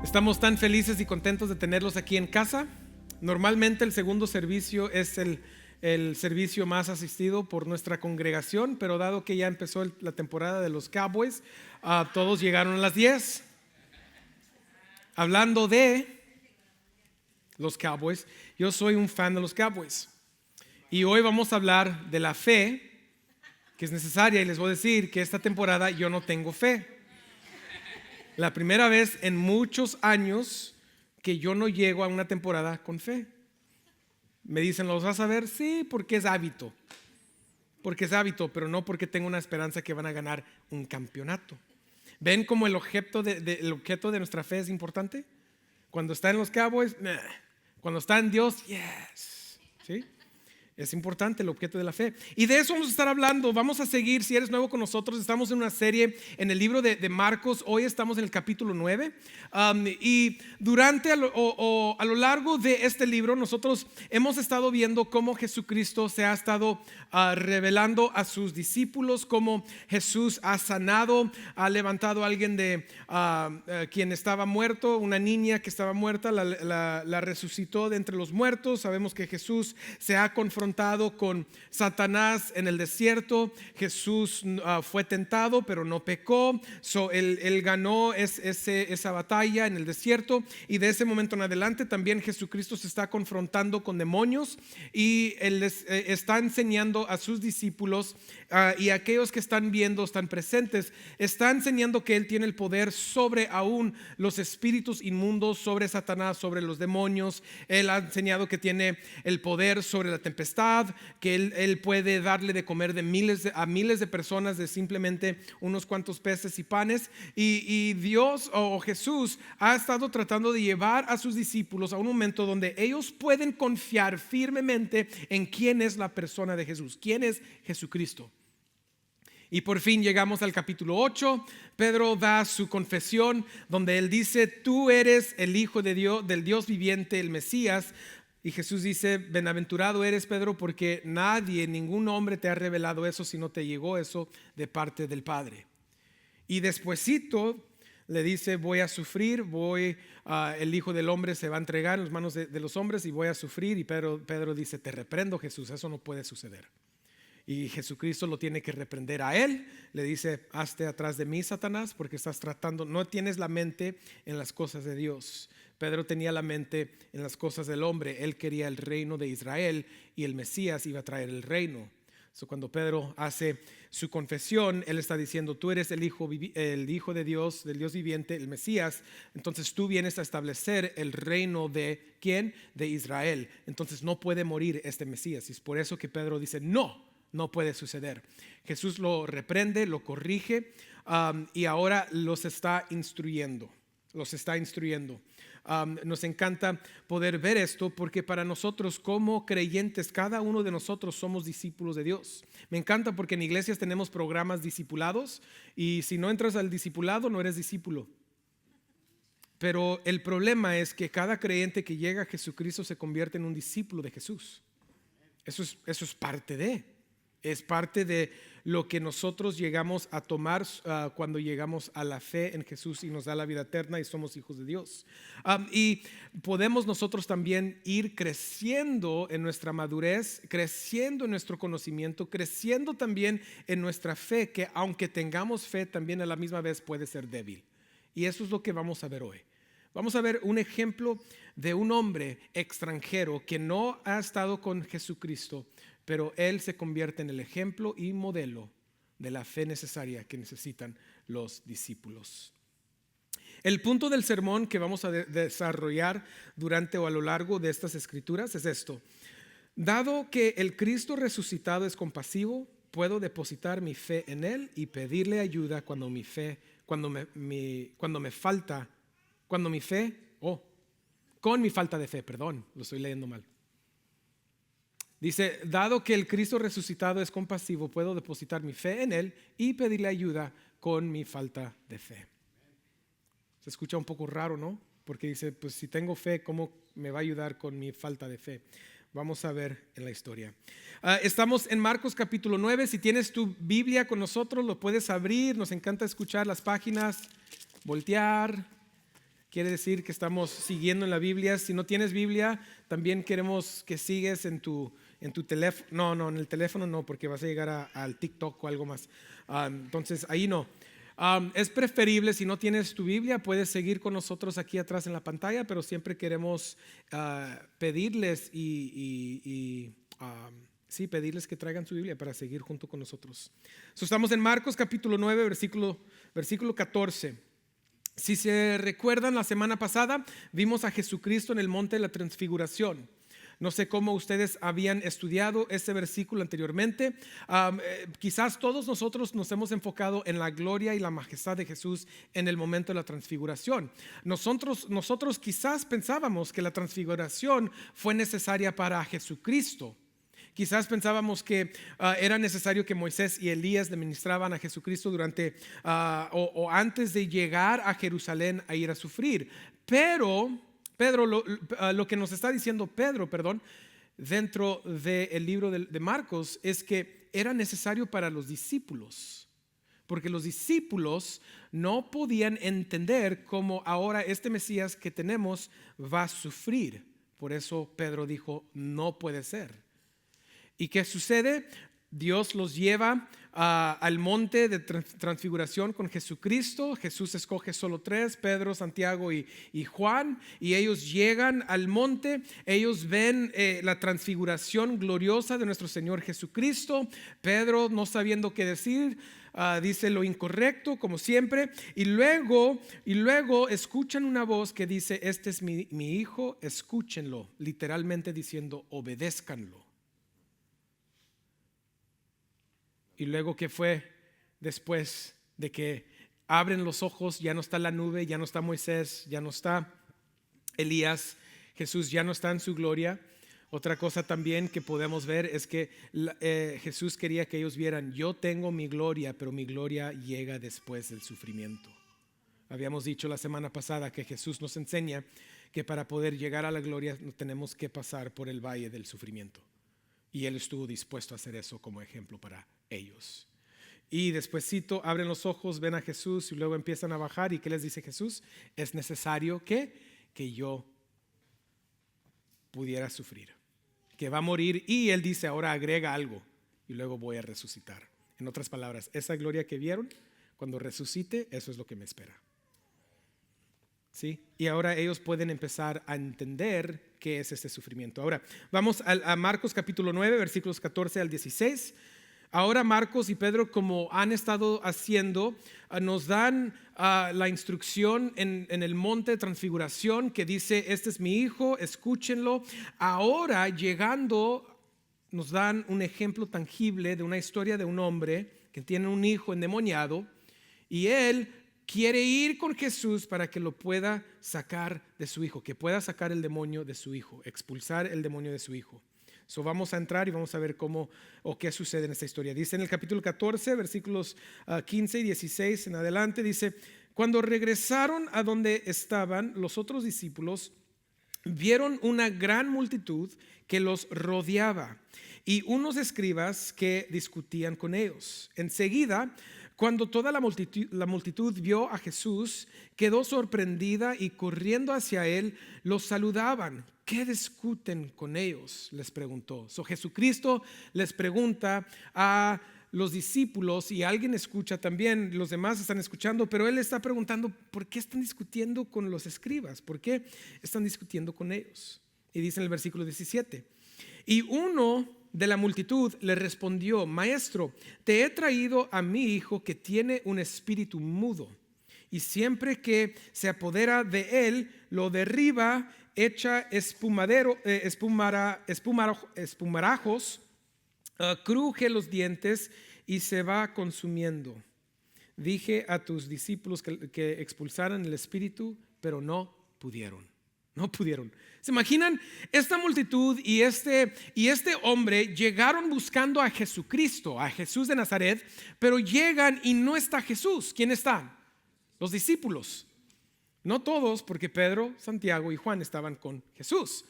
Estamos tan felices y contentos de tenerlos aquí en casa. Normalmente el segundo servicio es el servicio más asistido por nuestra congregación, pero dado que ya empezó la temporada de los Cowboys, todos llegaron a las 10. Hablando de los Cowboys, yo soy un fan de los Cowboys y hoy vamos a hablar de la fe que es necesaria, y les voy a decir que esta temporada yo no tengo fe. La primera vez en muchos años que yo no llego a una temporada con fe. Me dicen, ¿los vas a ver? Sí, porque es hábito. Porque es hábito, pero no porque tengo una esperanza que van a ganar un campeonato. ¿Ven cómo el objeto de nuestra fe es importante? Cuando está en los Cowboys, nah. Cuando está en Dios, yes. ¿Sí? Es importante el objeto de la fe. Y de eso vamos a estar hablando. Vamos a seguir, si eres nuevo con nosotros, estamos en una serie en el libro de Marcos. Hoy estamos en el capítulo 9. Y durante a lo largo de este libro, nosotros hemos estado viendo cómo Jesucristo se ha estado revelando a sus discípulos, cómo Jesús ha sanado, ha levantado a alguien de quien estaba muerto, una niña que estaba muerta, la resucitó de entre los muertos. Sabemos que Jesús se ha confrontado con Satanás en el desierto. Jesús fue tentado pero no pecó. Él ganó esa batalla en el desierto, y de ese momento en adelante también Jesucristo se está confrontando con demonios, y Él les está enseñando a sus discípulos y a aquellos que están viendo, están presentes, está enseñando que Él tiene el poder sobre aún los espíritus inmundos, sobre Satanás, sobre los demonios. Él ha enseñado que tiene el poder sobre la tempestad, que él puede darle de comer a miles de personas de simplemente unos cuantos peces y panes. Y Dios o Jesús ha estado tratando de llevar a sus discípulos a un momento donde ellos pueden confiar firmemente en quién es la persona de Jesús, quién es Jesucristo. Y por fin llegamos al capítulo 8. Pedro da su confesión donde él dice: tú eres el Hijo de Dios, del Dios viviente, el Mesías. Y Jesús dice: bienaventurado eres, Pedro, porque ningún hombre te ha revelado eso, sino te llegó eso de parte del Padre. Y despuesito le dice: voy a sufrir, el Hijo del Hombre se va a entregar en las manos de los hombres y voy a sufrir. Y Pedro dice: te reprendo, Jesús, eso no puede suceder. Y Jesucristo lo tiene que reprender a él. Le dice: hazte atrás de mí, Satanás, porque no tienes la mente en las cosas de Dios. Pedro tenía la mente en las cosas del hombre. Él quería el reino de Israel, y el Mesías iba a traer el reino. Cuando Pedro hace su confesión, él está diciendo: tú eres el hijo de Dios, del Dios viviente, el Mesías. Entonces tú vienes a establecer el reino de ¿quién? De Israel. Entonces no puede morir este Mesías. Y es por eso que Pedro dice: no puede suceder. Jesús lo reprende, lo corrige, y ahora los está instruyendo. Nos encanta poder ver esto, porque para nosotros como creyentes, cada uno de nosotros somos discípulos de Dios. Me encanta porque en iglesias tenemos programas discipulados, y si no entras al discipulado no eres discípulo. Pero el problema es que cada creyente que llega a Jesucristo se convierte en un discípulo de Jesús. Eso es parte de lo que nosotros llegamos a tomar cuando llegamos a la fe en Jesús y nos da la vida eterna y somos hijos de Dios. Y podemos nosotros también ir creciendo en nuestra madurez, creciendo en nuestro conocimiento, creciendo también en nuestra fe, que aunque tengamos fe también a la misma vez puede ser débil. Y eso es lo que vamos a ver hoy. Vamos a ver un ejemplo de un hombre extranjero que no ha estado con Jesucristo, pero él se convierte en el ejemplo y modelo de la fe necesaria que necesitan los discípulos. El punto del sermón que vamos a desarrollar durante o a lo largo de estas escrituras es esto: dado que el Cristo resucitado es compasivo, puedo depositar mi fe en él y pedirle ayuda con mi falta de fe, lo estoy leyendo mal. Dice: dado que el Cristo resucitado es compasivo, puedo depositar mi fe en él y pedirle ayuda con mi falta de fe. Se escucha un poco raro, ¿no? Porque dice: pues si tengo fe, ¿cómo me va a ayudar con mi falta de fe? Vamos a ver en la historia. Estamos en Marcos capítulo 9. Si tienes tu Biblia con nosotros, lo puedes abrir. Nos encanta escuchar las páginas, voltear. quiere decir que estamos siguiendo en la Biblia. Si no tienes Biblia, también queremos que sigues en tu teléfono. No, en el teléfono no, porque vas a llegar al TikTok o algo más. Entonces ahí no. Es preferible, si no tienes tu Biblia, puedes seguir con nosotros aquí atrás en la pantalla, pero siempre queremos pedirles pedirles que traigan su Biblia para seguir junto con nosotros. Estamos en Marcos capítulo 9, versículo 14. Si se recuerdan, la semana pasada vimos a Jesucristo en el monte de la transfiguración. No sé cómo ustedes habían estudiado ese versículo anteriormente. Quizás todos nosotros nos hemos enfocado en la gloria y la majestad de Jesús en el momento de la transfiguración. Nosotros quizás pensábamos que la transfiguración fue necesaria para Jesucristo. Quizás pensábamos que era necesario que Moisés y Elías le ministraban a Jesucristo durante o antes de llegar a Jerusalén a ir a sufrir. Pero Pedro, lo que nos está diciendo Pedro, dentro del libro de Marcos, es que era necesario para los discípulos, porque los discípulos no podían entender cómo ahora este Mesías que tenemos va a sufrir. Por eso Pedro dijo, no puede ser. ¿Y qué sucede? Dios los lleva al monte de transfiguración con Jesucristo. Jesús escoge solo 3, Pedro, Santiago y Juan, y ellos llegan al monte. Ellos ven la transfiguración gloriosa de nuestro Señor Jesucristo. Pedro, no sabiendo qué decir, dice lo incorrecto como siempre, y luego escuchan una voz que dice, este es mi hijo, escúchenlo, literalmente diciendo, obedézcanlo. Y luego, ¿qué fue después de que abren los ojos? Ya no está la nube, ya no está Moisés, ya no está Elías, Jesús ya no está en su gloria. Otra cosa también que podemos ver es que Jesús quería que ellos vieran, yo tengo mi gloria, pero mi gloria llega después del sufrimiento. Habíamos dicho la semana pasada que Jesús nos enseña que para poder llegar a la gloria tenemos que pasar por el valle del sufrimiento. Y Él estuvo dispuesto a hacer eso como ejemplo para ellos. Y despuesito abren los ojos, ven a Jesús y luego empiezan a bajar. ¿Y qué les dice Jesús? Es necesario que yo pudiera sufrir, que va a morir. Y Él dice, ahora agrega algo y luego voy a resucitar. En otras palabras, esa gloria que vieron, cuando resucite, eso es lo que me espera. ¿Sí? Y ahora ellos pueden empezar a entender qué es este sufrimiento. Ahora vamos a Marcos capítulo 9, versículos 14 al 16. Ahora Marcos y Pedro, como han estado haciendo, nos dan la instrucción en el monte de transfiguración que dice, este es mi hijo, escúchenlo. Ahora llegando nos dan un ejemplo tangible de una historia de un hombre que tiene un hijo endemoniado y él quiere ir con Jesús para que lo pueda sacar de su hijo, que pueda sacar el demonio de su hijo, expulsar el demonio de su hijo. Vamos a entrar y vamos a ver cómo o qué sucede en esta historia. Dice en el capítulo 14, versículos 15 y 16 en adelante, dice, cuando regresaron a donde estaban los otros discípulos, vieron una gran multitud que los rodeaba y unos escribas que discutían con ellos. Enseguida, cuando toda la multitud vio a Jesús, quedó sorprendida y corriendo hacia él, los saludaban. ¿Qué discuten con ellos?, les preguntó. Jesucristo les pregunta a los discípulos y alguien escucha también, los demás están escuchando, pero él está preguntando, ¿por qué están discutiendo con los escribas? ¿Por qué están discutiendo con ellos? Y dice en el versículo 17, y uno de la multitud le respondió, maestro, te he traído a mi hijo que tiene un espíritu mudo y siempre que se apodera de él lo derriba, echa espumarajos, cruje los dientes y se va consumiendo. Dije a tus discípulos que expulsaran el espíritu, pero no pudieron. No pudieron. ¿Se imaginan? Esta multitud y este hombre llegaron buscando a Jesucristo, a Jesús de Nazaret, pero llegan y no está Jesús. ¿Quién está? Los discípulos. No todos, porque Pedro, Santiago y Juan estaban con Jesús,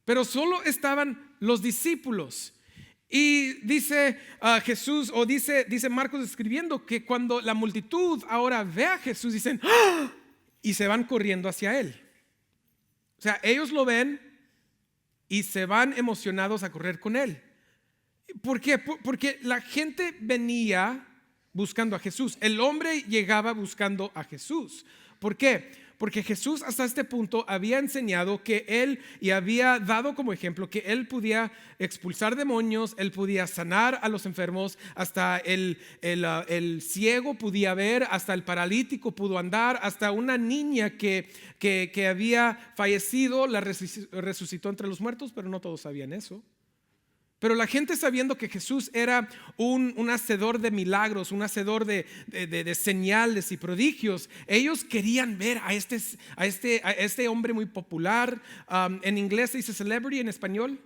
pero solo estaban los discípulos. Y dice Jesús, o dice Marcos escribiendo que cuando la multitud ahora ve a Jesús, dicen, ¡ah! y se van corriendo hacia él. O sea, ellos lo ven y se van emocionados a correr con él. ¿Por qué? Porque la gente venía buscando a Jesús. El hombre llegaba buscando a Jesús. ¿Por qué? Porque Jesús hasta este punto había enseñado que él, y había dado como ejemplo que él podía expulsar demonios, él podía sanar a los enfermos, hasta el ciego podía ver, hasta el paralítico pudo andar, hasta una niña que había fallecido la resucitó entre los muertos, pero no todos sabían eso. Pero la gente, sabiendo que Jesús era un hacedor de milagros, un hacedor de señales y prodigios, ellos querían ver a este hombre muy popular. En inglés se dice celebrity, en español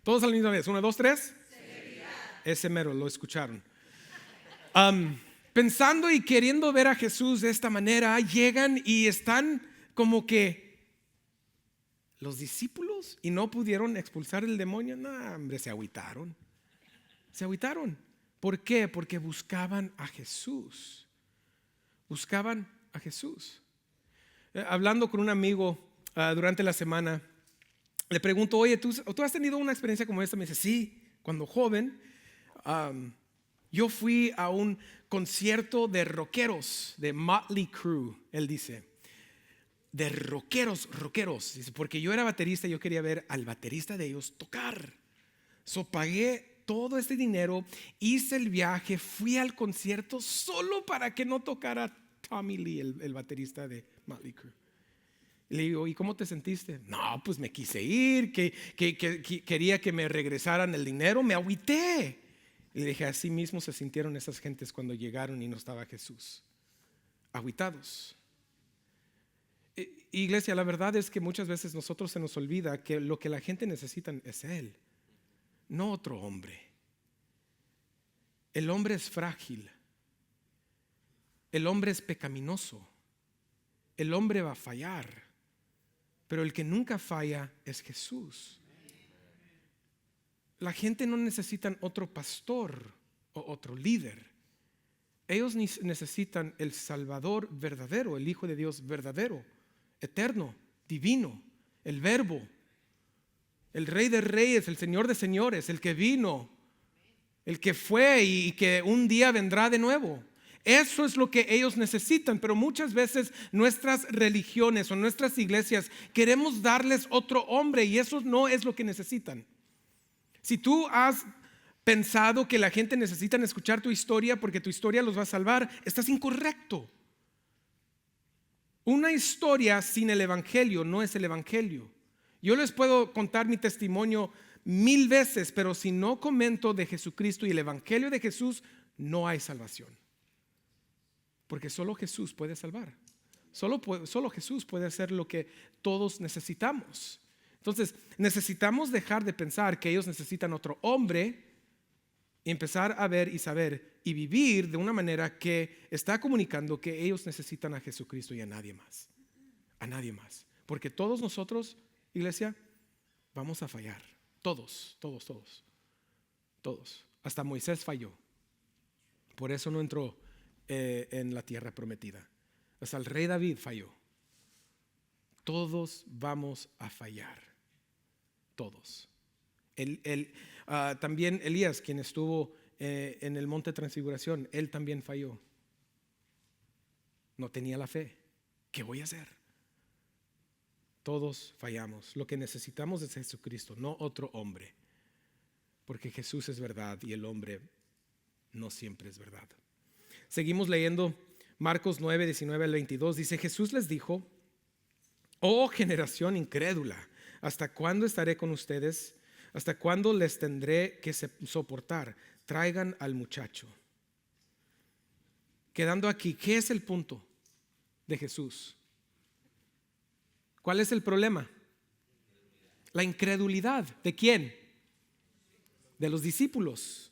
todos a la misma vez, 1, 2, 3. Ese mero, lo escucharon. Pensando y queriendo ver a Jesús de esta manera, llegan y están como que los discípulos, y no pudieron expulsar el demonio. No, hombre, se agüitaron. ¿Por qué? Porque buscaban a Jesús. Hablando con un amigo durante la semana, le pregunto: oye, ¿tú has tenido una experiencia como esta? Me dice: sí, cuando joven yo fui a un concierto de rockeros, de Motley Crue. Él dice, de rockeros, dice, porque yo era baterista y yo quería ver al baterista de ellos tocar. Pagué todo este dinero, hice el viaje, fui al concierto solo para que no tocara Tommy Lee, el baterista de Motley Crue. Y le digo: ¿y cómo te sentiste? No, pues me quise ir, que quería que me regresaran el dinero, me agüité. Y le dije: así mismo se sintieron esas gentes cuando llegaron y no estaba Jesús, agüitados. Iglesia, la verdad es que muchas veces nosotros se nos olvida que lo que la gente necesita es Él, no otro hombre. El hombre es frágil, el hombre es pecaminoso, el hombre va a fallar, pero el que nunca falla es Jesús. La gente no necesita otro pastor o otro líder. Ellos necesitan el Salvador verdadero, el Hijo de Dios verdadero, eterno, divino, el Verbo, el Rey de Reyes, el Señor de Señores, el que vino, el que fue y que un día vendrá de nuevo. Eso es lo que ellos necesitan. Pero muchas veces nuestras religiones o nuestras iglesias queremos darles otro hombre, y eso no es lo que necesitan. Si tú has pensado que la gente necesita escuchar tu historia porque tu historia los va a salvar, estás incorrecto. Una historia sin el evangelio no es el evangelio. Yo les puedo contar mi testimonio 1000 veces, pero si no comento de Jesucristo y el evangelio de Jesús, no hay salvación. Porque solo Jesús puede salvar. Solo Jesús puede hacer lo que todos necesitamos. Entonces, necesitamos dejar de pensar que ellos necesitan otro hombre y empezar a ver y saber y vivir de una manera que está comunicando que ellos necesitan a Jesucristo y a nadie más. A nadie más. Porque todos nosotros, iglesia, vamos a fallar. Todos. Hasta Moisés falló. Por eso no entró en la tierra prometida. Hasta el rey David falló. Todos vamos a fallar. Todos. También Elías, quien estuvo en el monte de transfiguración, él también falló. No tenía la fe. ¿Qué voy a hacer? Todos fallamos. Lo que necesitamos es Jesucristo, no otro hombre. Porque Jesús es verdad y el hombre no siempre es verdad. Seguimos leyendo Marcos 9, 19 al 22. Dice: Jesús les dijo: oh generación incrédula, ¿hasta cuándo estaré con ustedes? ¿Hasta cuándo les tendré que soportar? Traigan al muchacho. Quedando aquí, ¿qué es el punto de Jesús? ¿Cuál es el problema? La incredulidad. ¿De quién? De los discípulos.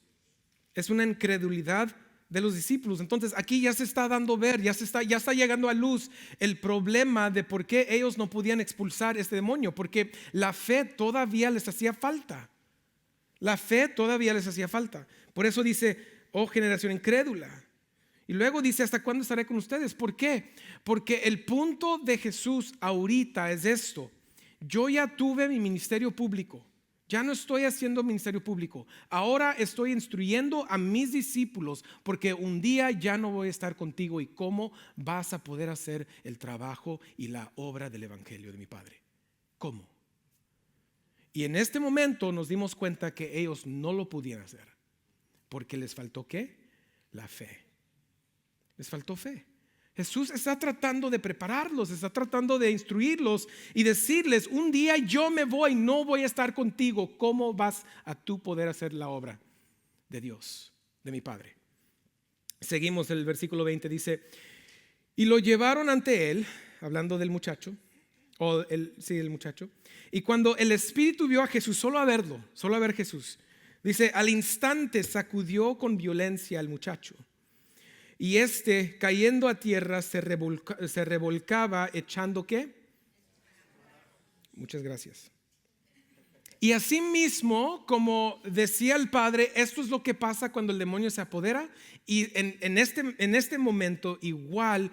Es una incredulidad de los discípulos. Entonces aquí ya se está dando ver, ya está llegando a luz el problema de por qué ellos no podían expulsar este demonio, porque la fe todavía les hacía falta. Por eso dice: oh generación incrédula. Y luego dice, ¿hasta cuándo estaré con ustedes? ¿Por qué? Porque el punto de Jesús ahorita es esto. Yo ya tuve mi ministerio público. Ya no estoy haciendo ministerio público. Ahora estoy instruyendo a mis discípulos porque un día ya no voy a estar contigo. ¿Y cómo vas a poder hacer el trabajo y la obra del evangelio de mi Padre? ¿Cómo? Y en este momento nos dimos cuenta que ellos no lo podían hacer. Porque les faltó ¿qué? La fe. Les faltó fe. Jesús está tratando de prepararlos, está tratando de instruirlos y decirles, un día yo me voy, no voy a estar contigo. ¿Cómo vas a tú poder hacer la obra de Dios, de mi Padre? Seguimos el versículo 20, dice, y lo llevaron ante él, hablando del muchacho, el muchacho, y cuando el Espíritu vio a Jesús, solo a verlo, solo a ver Jesús, dice, al instante sacudió con violencia al muchacho. Y cayendo a tierra se revolcaba echando ¿qué? Muchas gracias. Y así mismo, como decía el Padre, esto es lo que pasa cuando el demonio se apodera. Y en este momento, igual,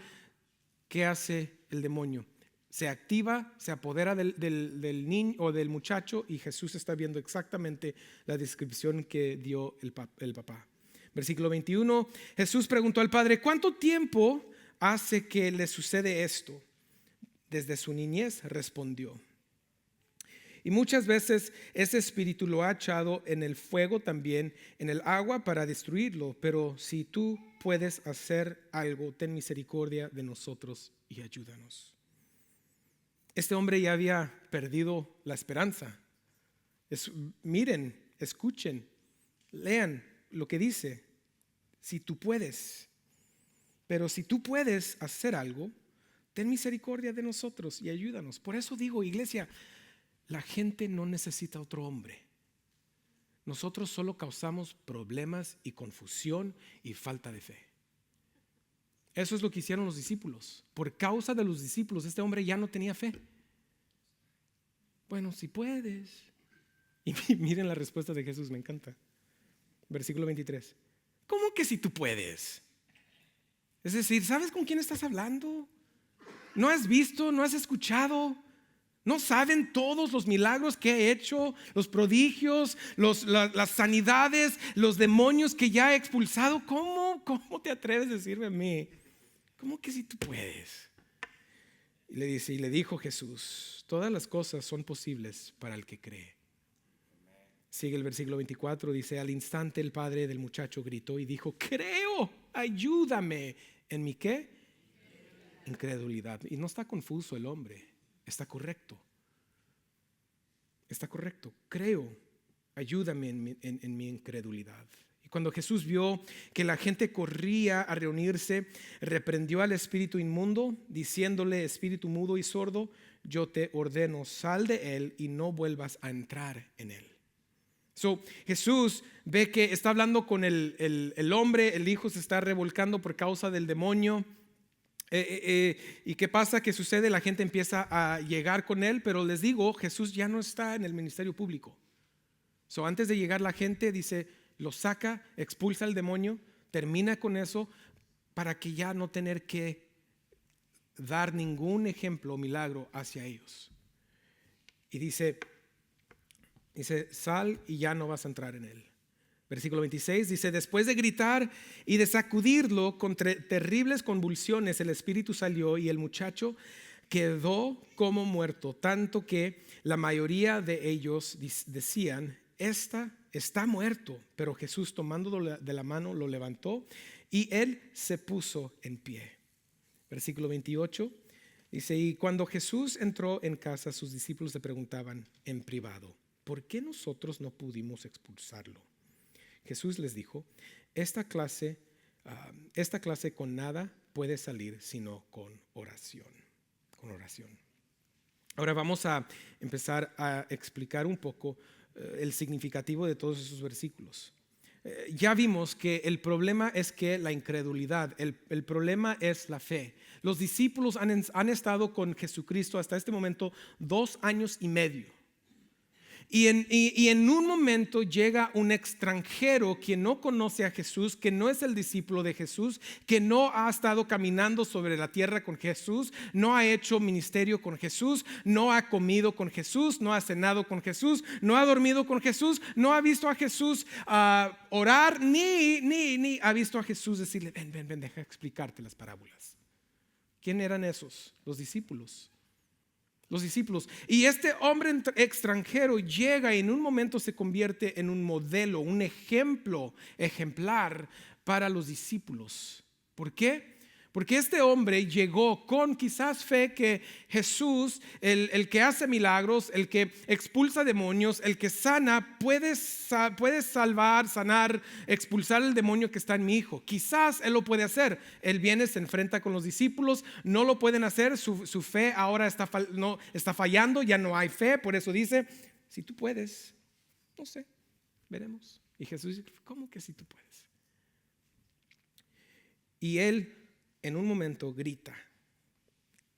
¿qué hace el demonio? Se activa, se apodera del niño o del muchacho, y Jesús está viendo exactamente la descripción que dio el papá. Versículo 21, Jesús preguntó al Padre, ¿cuánto tiempo hace que le sucede esto? Desde su niñez, respondió. Y muchas veces ese espíritu lo ha echado en el fuego también, en el agua para destruirlo. Pero si tú puedes hacer algo, ten misericordia de nosotros y ayúdanos. Este hombre ya había perdido la esperanza. Miren, escuchen, lean lo que dice, si tú puedes. Pero si tú puedes hacer algo, ten misericordia de nosotros y ayúdanos. Por eso digo, iglesia, la gente no necesita otro hombre. Nosotros solo causamos problemas y confusión y falta de fe. Eso es lo que hicieron los discípulos. Por causa de los discípulos, este hombre ya no tenía fe. Bueno, si puedes. Y miren la respuesta de Jesús, me encanta. Versículo 23. ¿Cómo que si tú puedes? Es decir, ¿sabes con quién estás hablando? ¿No has visto? ¿No has escuchado? ¿No saben todos los milagros que he hecho? Los prodigios, las sanidades, los demonios que ya he expulsado. ¿Cómo te atreves a decirme a mí? ¿Cómo que si tú puedes? Y le dijo Jesús, todas las cosas son posibles para el que cree. Sigue el versículo 24, dice, al instante el padre del muchacho gritó y dijo, creo, ayúdame. ¿En mi qué? Incredulidad. Y no está confuso el hombre, está correcto. Está correcto, creo, ayúdame en mi incredulidad. Y cuando Jesús vio que la gente corría a reunirse, reprendió al espíritu inmundo, diciéndole, espíritu mudo y sordo, yo te ordeno, sal de él y no vuelvas a entrar en él. Jesús ve que está hablando con el hombre, el hijo se está revolcando por causa del demonio. ¿Y qué pasa? ¿Qué sucede? La gente empieza a llegar con él, pero les digo, Jesús ya no está en el ministerio público. Antes de llegar la gente dice, lo saca, expulsa al demonio, termina con eso para que ya no tener que dar ningún ejemplo o milagro hacia ellos. Y dice, sal y ya no vas a entrar en él. Versículo 26 dice, después de gritar y de sacudirlo con terribles convulsiones, el espíritu salió y el muchacho quedó como muerto, tanto que la mayoría de ellos decían, está muerto. Pero Jesús, tomándolo de la mano, lo levantó y él se puso en pie. Versículo 28 dice, y cuando Jesús entró en casa, sus discípulos le preguntaban en privado, ¿por qué nosotros no pudimos expulsarlo? Jesús les dijo, esta clase con nada puede salir sino con oración. Ahora vamos a empezar a explicar un poco el significativo de todos esos versículos. Ya vimos que el problema es que la incredulidad, el problema es la fe. Los discípulos han estado con Jesucristo hasta este momento 2 años y medio. Y en un momento llega un extranjero que no conoce a Jesús, que no es el discípulo de Jesús, que no ha estado caminando sobre la tierra con Jesús, no ha hecho ministerio con Jesús, no ha comido con Jesús, no ha cenado con Jesús, no ha dormido con Jesús, no ha visto a Jesús orar, ni ha visto a Jesús decirle, ven, deja explicarte las parábolas. ¿Quién eran esos? Los discípulos. Y este hombre extranjero llega y en un momento se convierte en un modelo, un ejemplar para los discípulos. ¿Por qué? Porque este hombre llegó con quizás fe que Jesús, el que hace milagros, el que expulsa demonios, el que sana, puede salvar, sanar, expulsar el demonio que está en mi hijo. Quizás él lo puede hacer. Él viene, se enfrenta con los discípulos, no lo pueden hacer, su fe ahora está fallando, ya no hay fe. Por eso dice, si tú puedes, no sé, veremos. Y Jesús dice, ¿cómo que si tú puedes? Y él en un momento grita,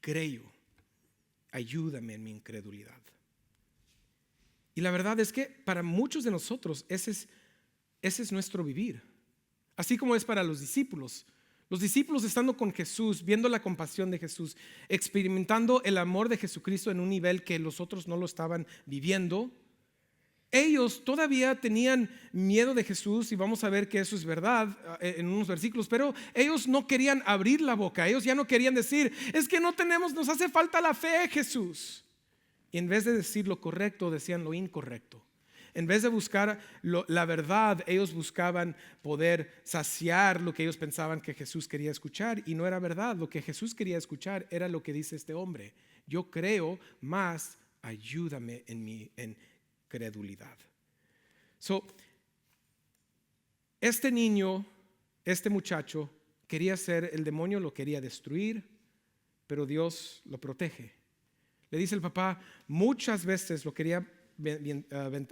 creo, ayúdame en mi incredulidad. Y la verdad es que para muchos de nosotros ese es nuestro vivir. Así como es para los discípulos. Los discípulos estando con Jesús, viendo la compasión de Jesús, experimentando el amor de Jesucristo en un nivel que los otros no lo estaban viviendo. Ellos todavía tenían miedo de Jesús y vamos a ver que eso es verdad en unos versículos, pero ellos no querían abrir la boca, ellos ya no querían decir, es que nos hace falta la fe, Jesús. Y en vez de decir lo correcto, decían lo incorrecto. En vez de buscar la verdad, ellos buscaban poder saciar lo que ellos pensaban que Jesús quería escuchar y no era verdad. Lo que Jesús quería escuchar era lo que dice este hombre. Yo creo, más ayúdame en mi credulidad. Este niño, este muchacho quería ser, el demonio lo quería destruir, pero Dios lo protege. Le dice el papá, muchas veces lo quería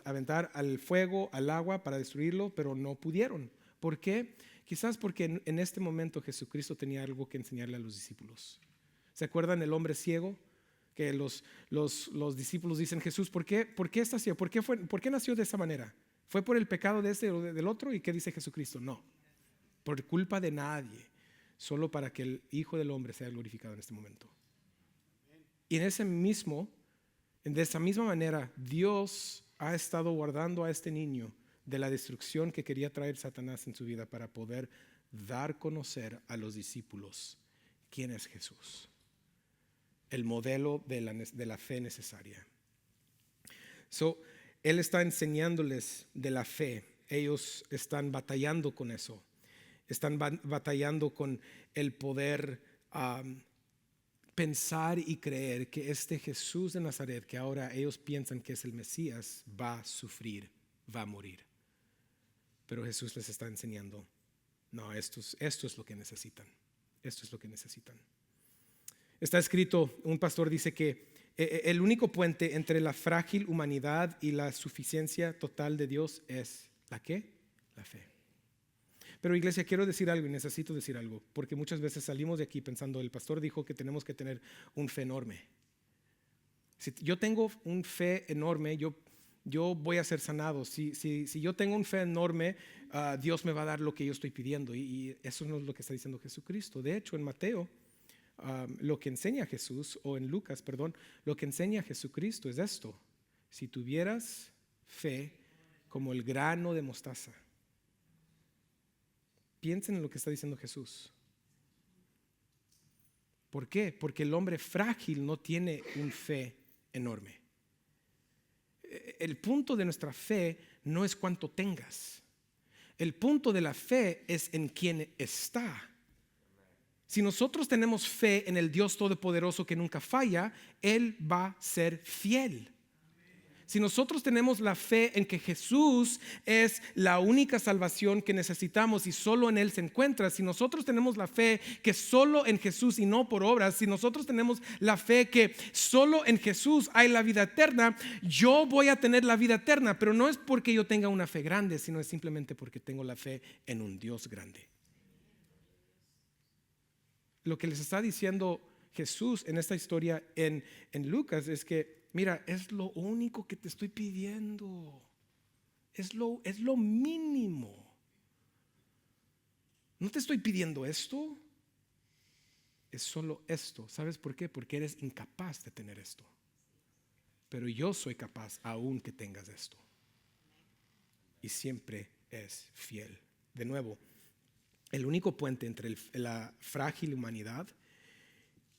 aventar al fuego, al agua para destruirlo, pero no pudieron. ¿Por qué? Quizás porque en este momento Jesucristo tenía algo que enseñarle a los discípulos. ¿Se acuerdan el hombre ciego? Que los discípulos dicen, Jesús, ¿por qué está ciego? ¿Por qué nació de esa manera? ¿Fue por el pecado de este o del otro? ¿Y qué dice Jesucristo? No, por culpa de nadie, solo para que el Hijo del Hombre sea glorificado en este momento. Y de esa misma manera, Dios ha estado guardando a este niño de la destrucción que quería traer Satanás en su vida para poder dar a conocer a los discípulos quién es Jesús. El modelo de la fe necesaria. Él está enseñándoles de la fe. Ellos están batallando con eso. Están batallando con el poder pensar y creer que este Jesús de Nazaret, que ahora ellos piensan que es el Mesías, va a sufrir, va a morir. Pero Jesús les está enseñando, no, esto es lo que necesitan. Esto es lo que necesitan. Está escrito, un pastor dice que el único puente entre la frágil humanidad y la suficiencia total de Dios es ¿la qué? La fe. Pero iglesia, quiero decir algo y necesito decir algo, porque muchas veces salimos de aquí pensando, el pastor dijo que tenemos que tener un fe enorme. Si yo tengo un fe enorme, yo voy a ser sanado. Si yo tengo un fe enorme, Dios me va a dar lo que yo estoy pidiendo. Y eso no es lo que está diciendo Jesucristo. De hecho, en Mateo, lo que enseña Jesús, o en Lucas, perdón, lo que enseña Jesucristo es esto: si tuvieras fe como el grano de mostaza. Piensen en lo que está diciendo Jesús. ¿Por qué? Porque el hombre frágil no tiene un fe enorme. El punto de nuestra fe no es cuánto tengas. El punto de la fe es en quién está. Si nosotros tenemos fe en el Dios Todopoderoso que nunca falla, Él va a ser fiel. Si nosotros tenemos la fe en que Jesús es la única salvación que necesitamos y solo en Él se encuentra, si nosotros tenemos la fe que solo en Jesús y no por obras, si nosotros tenemos la fe que solo en Jesús hay la vida eterna, yo voy a tener la vida eterna, pero no es porque yo tenga una fe grande, sino es simplemente porque tengo la fe en un Dios grande. Lo que les está diciendo Jesús en esta historia en Lucas es que mira, es lo único que te estoy pidiendo. Es lo mínimo. No te estoy pidiendo esto. Es solo esto. ¿Sabes por qué? Porque eres incapaz de tener esto. Pero yo soy capaz aún que tengas esto. Y siempre es fiel. De nuevo, el único puente entre la frágil humanidad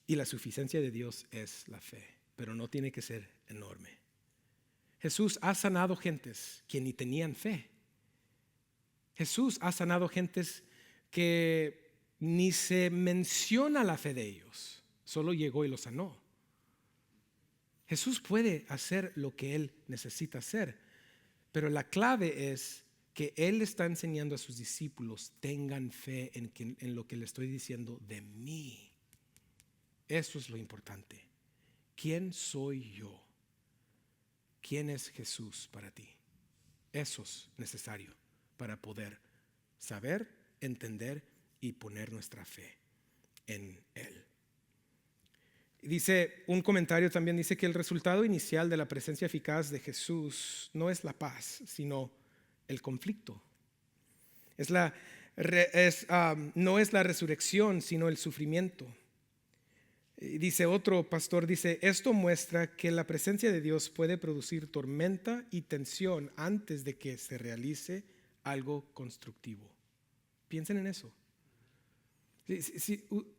y la suficiencia de Dios es la fe. Pero no tiene que ser enorme. Jesús ha sanado gentes que ni tenían fe. Jesús ha sanado gentes que ni se menciona la fe de ellos. Solo llegó y los sanó. Jesús puede hacer lo que Él necesita hacer, pero la clave es que Él está enseñando a sus discípulos, tengan fe en lo que le estoy diciendo de mí. Eso es lo importante. ¿Quién soy yo? ¿Quién es Jesús para ti? Eso es necesario para poder saber, entender y poner nuestra fe en Él. Dice un comentario también, dice que el resultado inicial de la presencia eficaz de Jesús no es la paz, sino el conflicto. No es la resurrección, sino el sufrimiento. Y dice otro pastor, dice, esto muestra que la presencia de Dios puede producir tormenta y tensión antes de que se realice algo constructivo. Piensen en eso.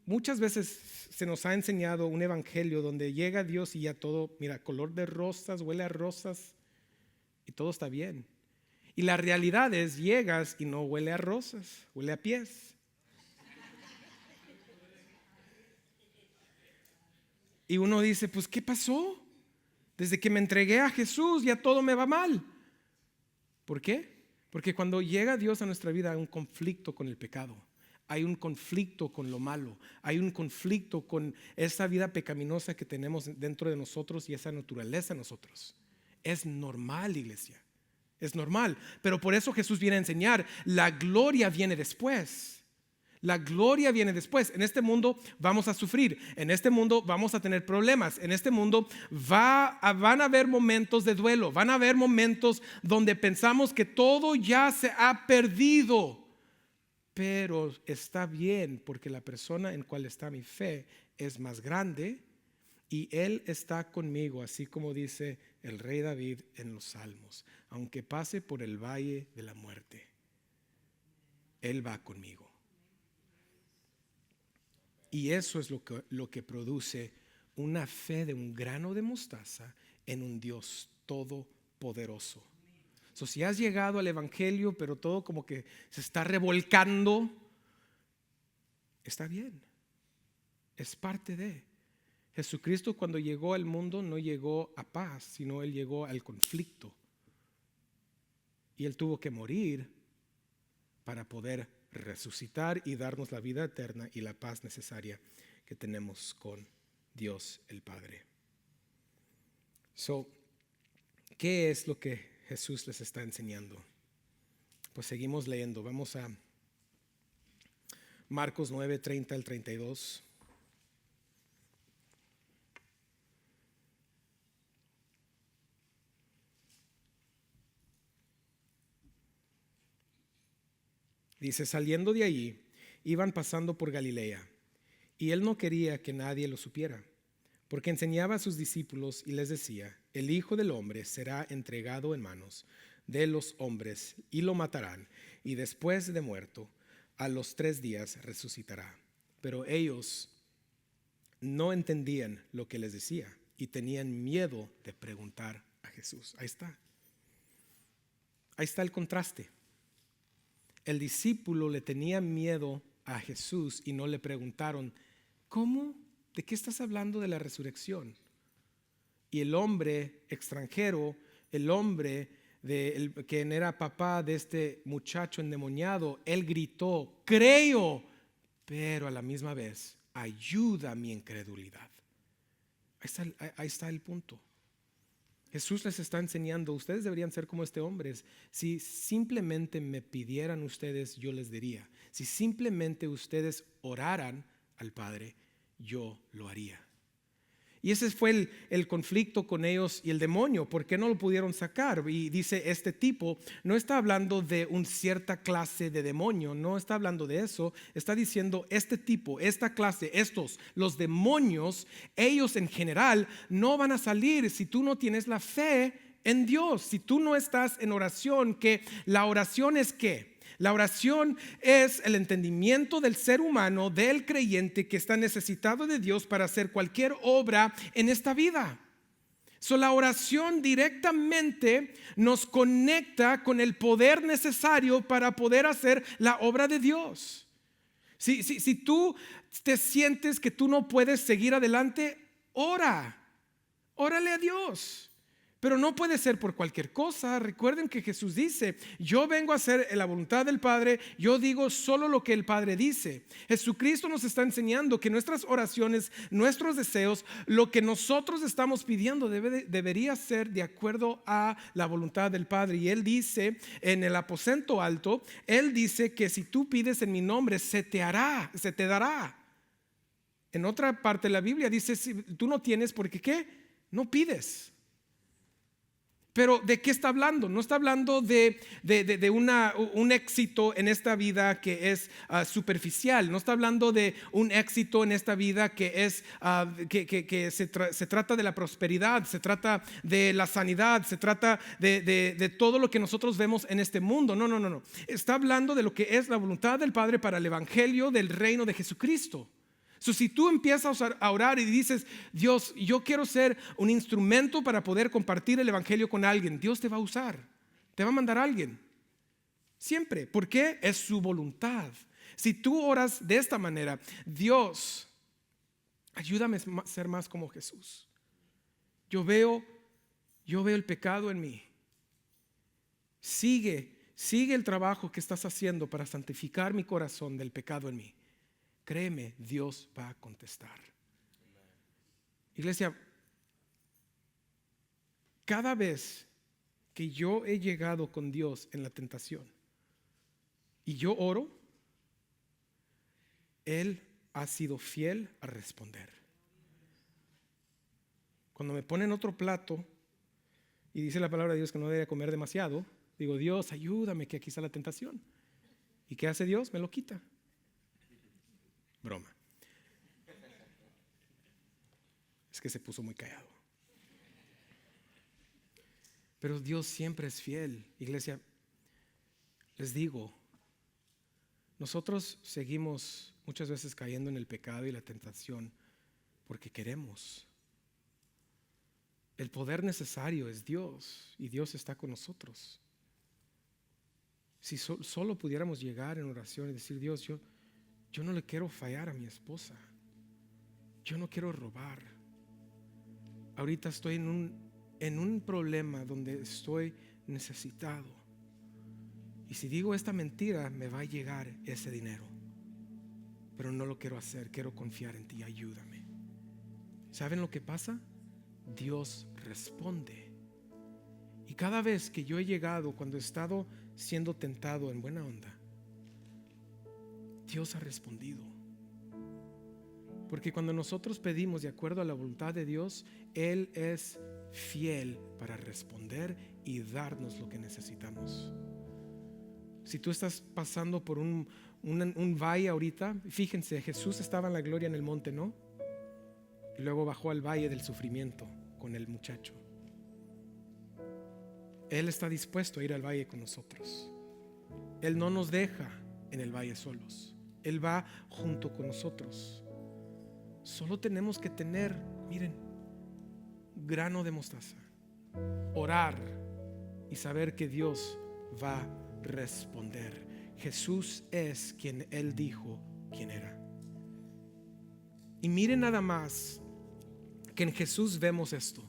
Muchas veces se nos ha enseñado un evangelio donde llega Dios y ya todo, mira, color de rosas, huele a rosas y todo está bien. Y la realidad es, llegas y no huele a rosas, huele a pies. Y uno dice, pues ¿qué pasó? Desde que me entregué a Jesús ya todo me va mal. ¿Por qué? Porque cuando llega Dios a nuestra vida hay un conflicto con el pecado. Hay un conflicto con lo malo, hay un conflicto con esa vida pecaminosa que tenemos dentro de nosotros y esa naturaleza en nosotros. Es normal, iglesia, es normal, pero por eso Jesús viene a enseñar, la gloria viene después. La gloria viene después. En este mundo vamos a sufrir, en este mundo vamos a tener problemas, en este mundo van a haber momentos de duelo, van a haber momentos donde pensamos que todo ya se ha perdido. Pero está bien porque la persona en cual está mi fe es más grande y Él está conmigo, así como dice el rey David en los Salmos. Aunque pase por el valle de la muerte, Él va conmigo. Y eso es lo que produce una fe de un grano de mostaza en un Dios todopoderoso. Si has llegado al evangelio pero todo como que se está revolcando, está bien, es parte de Jesucristo. Cuando llegó al mundo no llegó a paz, sino Él llegó al conflicto y Él tuvo que morir para poder resucitar y darnos la vida eterna y la paz necesaria que tenemos con Dios el Padre. ¿Qué es lo que Jesús les está enseñando? Pues seguimos leyendo. Vamos a Marcos 9, 30 al 32. Dice, saliendo de allí, iban pasando por Galilea, y Él no quería que nadie lo supiera, porque enseñaba a sus discípulos y les decía, el Hijo del Hombre será entregado en manos de los hombres y lo matarán, y después de muerto, a los 3 días resucitará. Pero ellos no entendían lo que les decía y tenían miedo de preguntar a Jesús. Ahí está el contraste. El discípulo le tenía miedo a Jesús y no le preguntaron, ¿cómo? ¿De qué estás hablando de la resurrección? Y el hombre extranjero, el hombre quien era papá de este muchacho endemoniado, él gritó, creo, pero a la misma vez, ayuda a mi incredulidad. Ahí está el punto. Jesús les está enseñando, ustedes deberían ser como este hombre. Si simplemente me pidieran ustedes, yo les diría. Si simplemente ustedes oraran al Padre, yo lo haría. Y ese fue el conflicto con ellos y el demonio. ¿Por qué no lo pudieron sacar? Y dice, este tipo no está hablando de una cierta clase de demonio, no está hablando de eso. Está diciendo, este tipo, esta clase, los demonios, ellos en general no van a salir si tú no tienes la fe en Dios. Si tú no estás en oración, que la oración es ¿qué? La oración es el entendimiento del ser humano, del creyente que está necesitado de Dios para hacer cualquier obra en esta vida. La oración directamente nos conecta con el poder necesario para poder hacer la obra de Dios. Si tú te sientes que tú no puedes seguir adelante, órale a Dios. Pero no puede ser por cualquier cosa. Recuerden que Jesús dice, yo vengo a hacer la voluntad del Padre, yo digo solo lo que el Padre dice. Jesucristo nos está enseñando que nuestras oraciones, nuestros deseos, lo que nosotros estamos pidiendo debería ser de acuerdo a la voluntad del Padre. Y Él dice en el aposento alto, Él dice que si tú pides en mi nombre, se te dará. En otra parte de la Biblia dice, si tú no tienes, ¿porque qué? No pides. Pero ¿de qué está hablando? No está hablando de un éxito en esta vida que es superficial. No está hablando de un éxito en esta vida que es que se trata de la prosperidad, se trata de la sanidad, se trata de todo lo que nosotros vemos en este mundo. No. Está hablando de lo que es la voluntad del Padre para el evangelio del reino de Jesucristo. Si tú empiezas a orar y dices, Dios, yo quiero ser un instrumento para poder compartir el evangelio con alguien, Dios te va a usar, te va a mandar a alguien. Siempre. ¿Por qué? Es su voluntad. Si tú oras de esta manera, Dios, ayúdame a ser más como Jesús. Yo veo el pecado en mí. Sigue el trabajo que estás haciendo para santificar mi corazón del pecado en mí. Créeme, Dios va a contestar. Iglesia, cada vez que yo he llegado con Dios en la tentación y yo oro, Él ha sido fiel a responder. Cuando me ponen otro plato y dice la palabra de Dios que no debe comer demasiado, digo, Dios, ayúdame, que aquí está la tentación. ¿Y qué hace Dios? Me lo quita. Broma. Es que se puso muy callado. Pero Dios siempre es fiel. Iglesia, les digo, nosotros seguimos muchas veces cayendo en el pecado y la tentación porque queremos. El poder necesario es Dios y Dios está con nosotros. Si solo pudiéramos llegar en oración y decir, Dios, yo no le quiero fallar a mi esposa. Yo no quiero robar. Ahorita estoy en un problema donde estoy necesitado. Y si digo esta mentira, me va a llegar ese dinero. Pero no lo quiero hacer, quiero confiar en ti, ayúdame. ¿Saben lo que pasa? Dios responde. Y cada vez que yo he llegado, cuando he estado siendo tentado en buena onda, Dios ha respondido. Porque cuando nosotros pedimos de acuerdo a la voluntad de Dios, Él es fiel para responder y darnos lo que necesitamos. Si tú estás pasando por un valle ahorita, fíjense, Jesús estaba en la gloria en el monte, ¿no? Y luego bajó al valle del sufrimiento con el muchacho. Él está dispuesto a ir al valle con nosotros. Él no nos deja en el valle solos. Él va junto con nosotros. Solo tenemos que tener, miren, grano de mostaza, orar y saber que Dios va a responder. Jesús es quien Él dijo quién era. Y miren nada más que en Jesús vemos esto.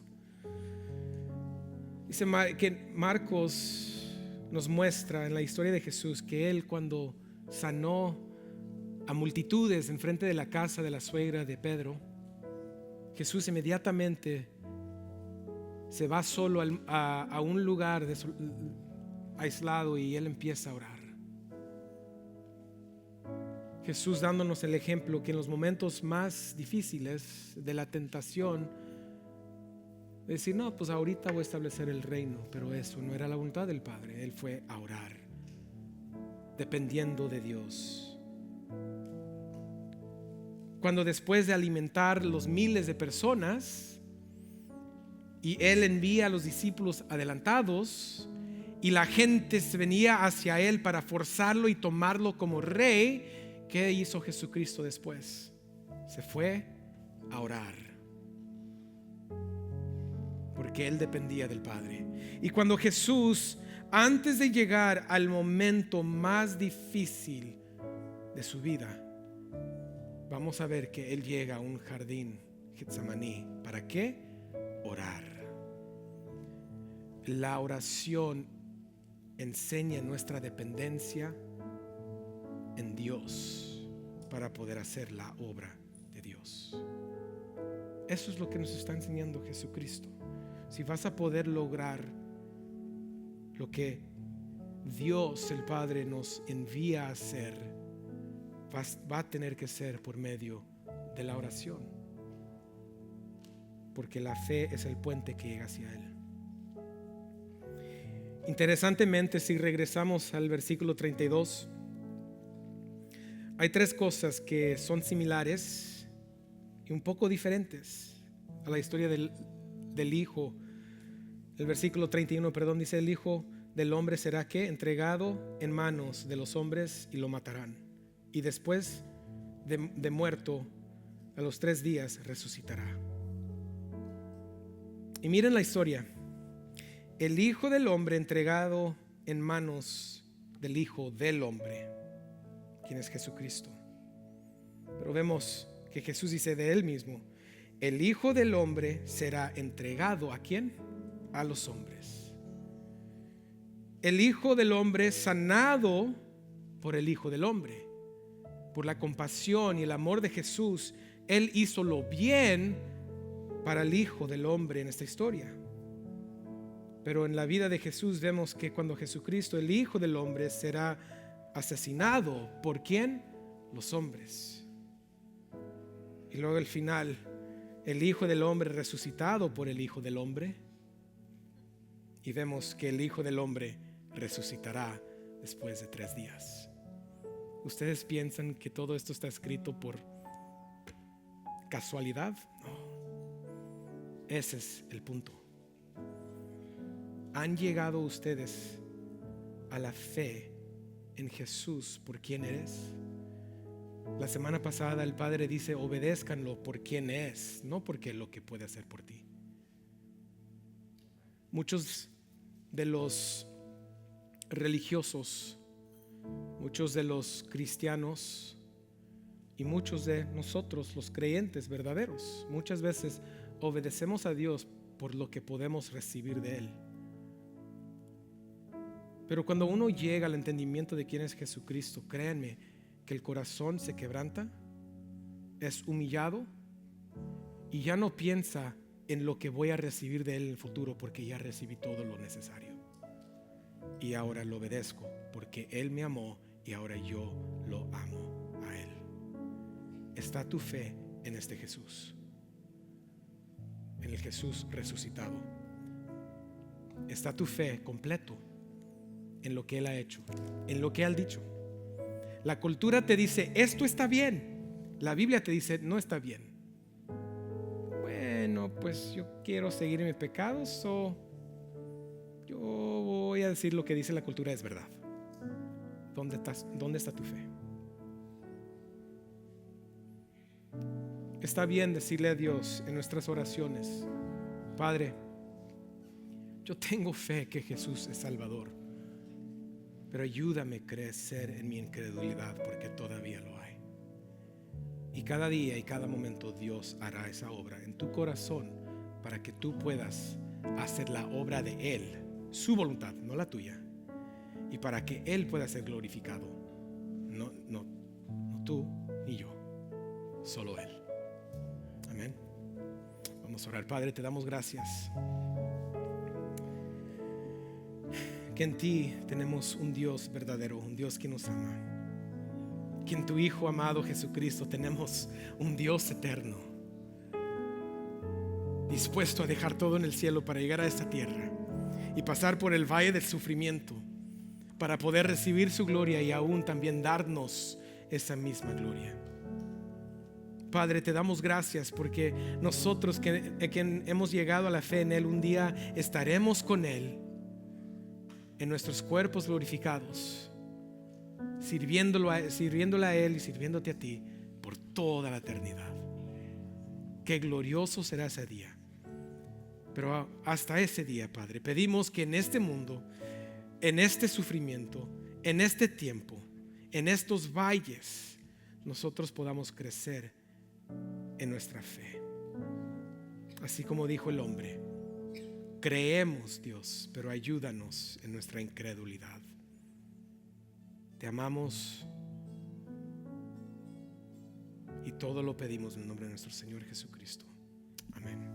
Dice que Marcos nos muestra en la historia de Jesús que Él, cuando sanó a multitudes enfrente de la casa de la suegra de Pedro, Jesús inmediatamente se va solo a un lugar aislado y Él empieza a orar. Jesús dándonos el ejemplo que en los momentos más difíciles de la tentación, decir, no, pues ahorita voy a establecer el reino, pero eso no era la voluntad del Padre. Él fue a orar, dependiendo de Dios. Cuando después de alimentar los miles de personas, y Él envía a los discípulos adelantados, y la gente se venía hacia Él para forzarlo y tomarlo como rey, ¿qué hizo Jesucristo después? Se fue a orar, porque Él dependía del Padre. Y cuando Jesús, antes de llegar al momento más difícil de su vida, vamos a ver que Él llega a un jardín, Getsemaní. ¿Para qué? Orar. La oración enseña nuestra dependencia en Dios para poder hacer la obra de Dios. Eso es lo que nos está enseñando Jesucristo. Si vas a poder lograr lo que Dios el Padre nos envía a hacer, va a tener que ser por medio de la oración, porque la fe es el puente que llega hacia Él. Interesantemente, si regresamos al versículo 32, hay tres cosas que son similares y un poco diferentes a la historia del Hijo. El versículo 31, dice: el Hijo del Hombre será que entregado en manos de los hombres y lo matarán, y después de muerto a los 3 días resucitará. Y miren la historia. El Hijo del Hombre entregado en manos del Hijo del Hombre, quien es Jesucristo. Pero vemos que Jesús dice de Él mismo: el Hijo del Hombre será entregado ¿a quién? A los hombres. El Hijo del Hombre sanado por el Hijo del Hombre. Por la compasión y el amor de Jesús, Él hizo lo bien para el Hijo del Hombre en esta historia. Pero en la vida de Jesús vemos que cuando Jesucristo, el Hijo del Hombre, será asesinado, ¿por quién? Los hombres. Y luego al final, el Hijo del Hombre resucitado por el Hijo del Hombre. Y vemos que el Hijo del Hombre resucitará después de 3 días. ¿Ustedes piensan que todo esto está escrito por casualidad? No. Ese es el punto. ¿Han llegado ustedes a la fe en Jesús por quién eres? La semana pasada el Padre dice: obedézcanlo por quién es, no porque lo que puede hacer por ti. Muchos de los religiosos, muchos de los cristianos y muchos de nosotros, los creyentes verdaderos, muchas veces obedecemos a Dios por lo que podemos recibir de Él. Pero cuando uno llega al entendimiento de quién es Jesucristo, créanme que el corazón se quebranta, es humillado y ya no piensa en lo que voy a recibir de Él en el futuro, porque ya recibí todo lo necesario. Y ahora lo obedezco porque Él me amó y ahora yo lo amo a Él. ¿Está tu fe en este Jesús? En el Jesús resucitado. ¿Está tu fe completo en lo que Él ha hecho, en lo que Él ha dicho? La cultura te dice: esto está bien. La Biblia te dice: no está bien. Bueno, pues yo quiero seguir en mis pecados, o yo voy a decir lo que dice la cultura es verdad. ¿Dónde está tu fe? Está bien decirle a Dios en nuestras oraciones: Padre, yo tengo fe que Jesús es Salvador, pero ayúdame a crecer en mi incredulidad, porque todavía lo hay. Y cada día y cada momento Dios hará esa obra en tu corazón para que tú puedas hacer la obra de Él, su voluntad, no la tuya, y para que Él pueda ser glorificado. No tú ni yo, solo Él. Amén. Vamos a orar. Padre, te damos gracias que en ti tenemos un Dios verdadero, un Dios que nos ama. que en tu Hijo amado Jesucristo tenemos un Dios eterno, dispuesto a dejar todo en el cielo para llegar a esta tierra y pasar por el valle del sufrimiento para poder recibir su gloria y aún también darnos esa misma gloria. Padre, te damos gracias porque nosotros que hemos llegado a la fe en Él, un día estaremos con Él en nuestros cuerpos glorificados, sirviéndole a Él y sirviéndote a ti por toda la eternidad. Qué glorioso será ese día. Pero hasta ese día, Padre, pedimos que en este mundo, en este sufrimiento, en este tiempo, en estos valles, nosotros podamos crecer en nuestra fe. Así como dijo el hombre: creemos, Dios, pero ayúdanos en nuestra incredulidad. Te amamos y todo lo pedimos en el nombre de nuestro Señor Jesucristo. Amén.